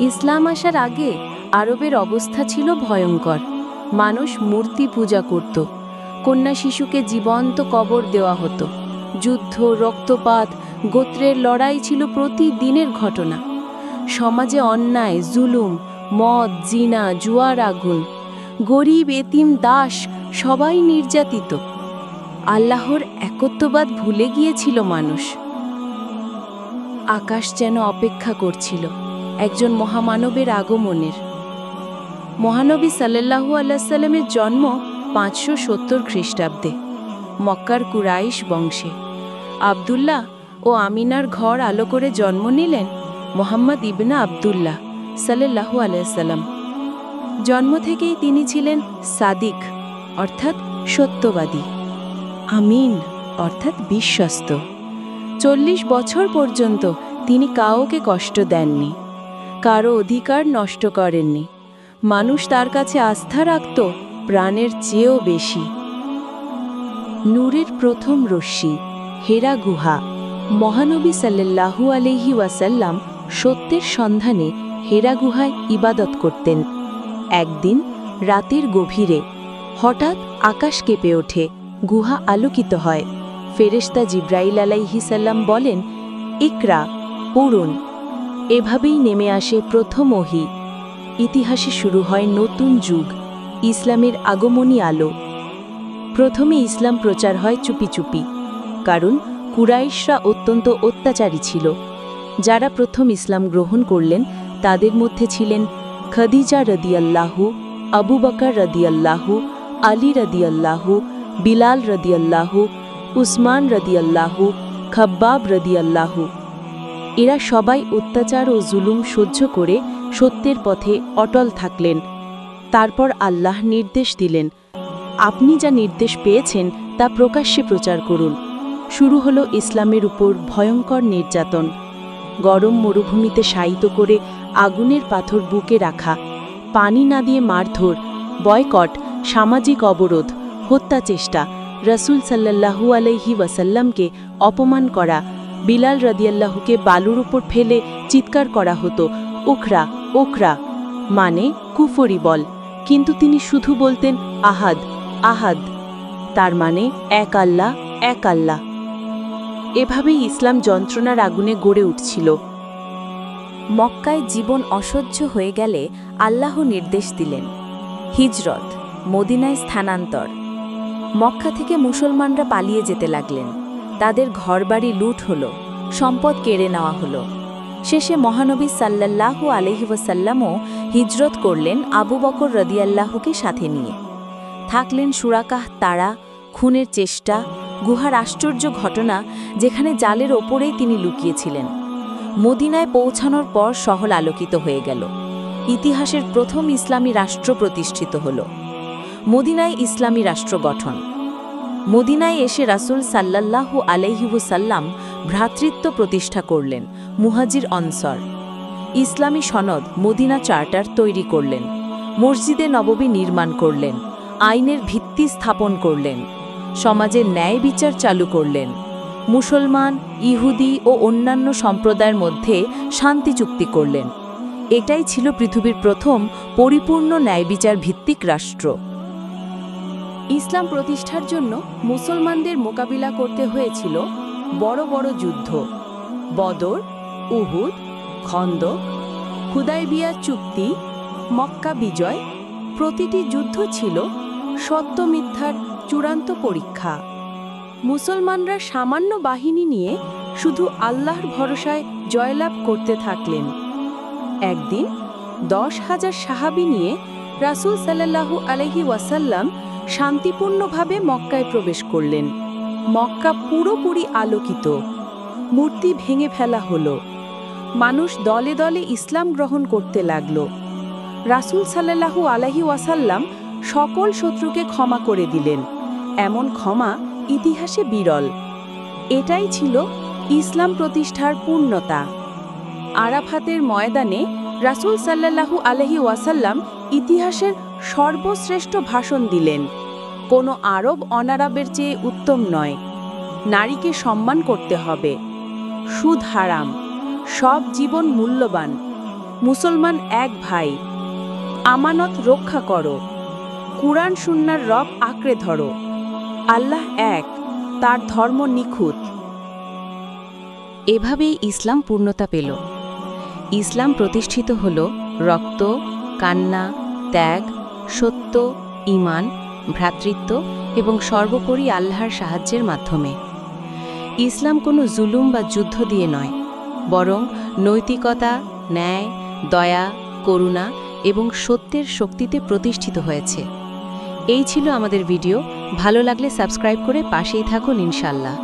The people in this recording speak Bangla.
ইসলাম আসার আগে আরবের অবস্থা ছিল ভয়ঙ্কর। মানুষ মূর্তি পূজা করত, কন্যা শিশুকে জীবন্ত কবর দেওয়া হতো, যুদ্ধ, রক্তপাত, গোত্রের লড়াই ছিল প্রতিদিনের ঘটনা। সমাজে অন্যায়, জুলুম, মদ, জিনা, জুয়ার আগুন, গরিব, এতিম, দাস সবাই নির্যাতিত। আল্লাহর একত্ববাদ ভুলে গিয়েছিল মানুষ। আকাশ যেন অপেক্ষা করছিল একজন মহামানবের আগমনের। মহানবী সাল্লাল্লাহু আলাইহি সাল্লামের জন্ম 570 খ্রিস্টাব্দে মক্কার কুরাইশ বংশে। আব্দুল্লাহ ও আমিনার ঘর আলো করে জন্ম নিলেন মুহাম্মদ ইবনে আব্দুল্লাহ সাল্লাল্লাহু আলাইহি সাল্লাম। জন্ম থেকেই তিনি ছিলেন সাদিক অর্থাৎ সত্যবাদী, আমিন অর্থাৎ বিশ্বস্ত। 40 বছর পর্যন্ত তিনি কাউকে কষ্ট দেননি, কারো অধিকার নষ্ট করেননি। মানুষ তার কাছে আস্থা রাখত প্রাণের চেয়েও বেশি। নূরের প্রথম রশ্মি, হেরা গুহা। মহানবী সাল্লাল্লাহু আলাইহি ওয়াসাল্লাম সত্যের সন্ধানে হেরা গুহায় ইবাদত করতেন। একদিন রাতের গভীরে হঠাৎ আকাশ কেঁপে ওঠে, গুহা আলোকিত হয়। ফেরেশতা জিব্রাইল আলাইহিস সালাম বলেন, ইকরা, পড়ুন। এভাবেই নেমে আসে প্রথম ওহী। ইতিহাসে শুরু হয় নতুন যুগ, ইসলামের আগমনী আলো। প্রথমে ইসলাম প্রচার হয় চুপি চুপি, কারণ কুরাইশরা অত্যন্ত অত্যাচারী ছিল। যারা প্রথম ইসলাম গ্রহণ করলেন তাদের মধ্যে ছিলেন খাদিজা রাদিয়াল্লাহু, আবু বকর রাদিয়াল্লাহু, আলী রাদিয়াল্লাহু, বিলাল রাদিয়াল্লাহু, উসমান রাদিয়াল্লাহু, খাব্বাব রাদিয়াল্লাহু। এরা সবাই অত্যাচার ও জুলুম সহ্য করে সত্যের পথে অটল থাকলেন। তারপর আল্লাহ নির্দেশ দিলেন, আপনি যা নির্দেশ পেয়েছেন তা প্রকাশ্যে প্রচার করুন। শুরু হলো ইসলামের উপর ভয়ঙ্কর নির্যাতন। গরম মরুভূমিতে শায়িত করে আগুনের পাথর বুকে রাখা, পানি না দিয়ে মারধর, বয়কট, সামাজিক অবরোধ, হত্যা চেষ্টা, রাসূল সাল্লাল্লাহু আলাইহি ওয়াসাল্লামকে অপমান করা, বিলাল রাদিয়াল্লাহুকে বালুর উপর ফেলে চিৎকার করা হতো, ওখরা ওখরা, মানে কুফরি বল। কিন্তু তিনি শুধু বলতেন আহাদ আহাদ, তার মানে এক আল্লাহ এক আল্লাহ। এভাবেই ইসলাম যন্ত্রণার আগুনে গড়ে উঠছিল। মক্কায় জীবন অসহ্য হয়ে গেলে আল্লাহ নির্দেশ দিলেন হিজরত, মদিনায় স্থানান্তর। মক্কা থেকে মুসলমানরা পালিয়ে যেতে লাগলেন। তাদের ঘরবাড়ি লুট হলো, সম্পদ কেড়ে নেওয়া হলো। শেষে মহানবী সাল্লাল্লাহু আলাইহি ওয়াসাল্লামও হিজরত করলেন আবু বকর রাদিয়াল্লাহুকে সাথে নিয়ে। থাকলেন সুরাকাহ তাড়া, খুনের চেষ্টা, গুহার আশ্চর্য ঘটনা যেখানে জালের ওপরেই তিনি লুকিয়েছিলেন। মদিনায় পৌঁছানোর পর শহর আলোকিত হয়ে গেল। ইতিহাসের প্রথম ইসলামী রাষ্ট্র প্রতিষ্ঠিত হল। মদিনায় ইসলামী রাষ্ট্র গঠন। মদিনায় এসে রাসূল সাল্লাল্লাহু আলাইহি ওয়াসাল্লাম ভ্রাতৃত্ব প্রতিষ্ঠা করলেন, মুহাজির অনসর। ইসলামী সনদ মদিনা চার্টার তৈরি করলেন। মসজিদে নববী নির্মাণ করলেন, আইনের ভিত্তি স্থাপন করলেন, সমাজে ন্যায় বিচার চালু করলেন। মুসলমান, ইহুদি ও অন্যান্য সম্প্রদায়ের মধ্যে শান্তি চুক্তি করলেন। এটাই ছিল পৃথিবীর প্রথম পরিপূর্ণ ন্যায়বিচার ভিত্তিক রাষ্ট্র। ইসলাম প্রতিষ্ঠার জন্য মুসলমানদের মোকাবিলা করতে হয়েছিল বড় বড় যুদ্ধ, বদর, উহুদ, খন্দক, হুদায়বিয়া চুক্তি, মক্কা বিজয়। প্রতিটি যুদ্ধ ছিল সত্য মিথ্যার চূড়ান্ত পরীক্ষা। মুসলমানরা সামান্য বাহিনী নিয়ে শুধু আল্লাহর ভরসায় জয়লাভ করতে থাকলেন। একদিন 10,000 সাহাবী নিয়ে রাসূল সাল্লাল্লাহু আলাইহি ওয়াসাল্লাম শান্তিপূর্ণভাবে মক্কায় প্রবেশ করলেন। মক্কা পুরোপুরি আলোকিত, মূর্তি ভেঙে ফেলা হলো, মানুষ দলে দলে ইসলাম গ্রহণ করতে লাগল। রাসূল সাল্লাল্লাহু আলাইহি ওয়াসাল্লাম সকল শত্রুকে ক্ষমা করে দিলেন। এমন ক্ষমা ইতিহাসে বিরল। এটাই ছিল ইসলাম প্রতিষ্ঠার পূর্ণতা। আরাফাতের ময়দানে রাসূল সাল্লাল্লাহু আলাইহি ওয়াসাল্লাম ইতিহাসের সর্বশ্রেষ্ঠ ভাষণ দিলেন। কোনো আরব অনারবের চেয়ে উত্তম নয়। নারীকে সম্মান করতে হবে, সুদ হারাম, সব জীবন মূল্যবান, মুসলমান এক ভাই, আমানত রক্ষা করো, কুরআন সুন্নাহর রব আঁকড়ে ধরো, আল্লাহ এক, তার ধর্ম নিখুঁত। এভাবেই ইসলাম পূর্ণতা পেল। ইসলাম প্রতিষ্ঠিত হল রক্ত, কান্না, ত্যাগ, সত্য, ঈমান, ভ্রাতৃত্ব এবং সর্বোপরি আল্লাহর সাহায্যের মাধ্যমে। ইসলাম কোনো জুলুম বা যুদ্ধ দিয়ে নয়, বরং নৈতিকতা, ন্যায়, দয়া, করুণা এবং সত্যের শক্তিতে প্রতিষ্ঠিত হয়েছে। এই ছিল আমাদের ভিডিও। ভালো লাগলে সাবস্ক্রাইব করে পাশেই থাকুন ইনশাআল্লাহ।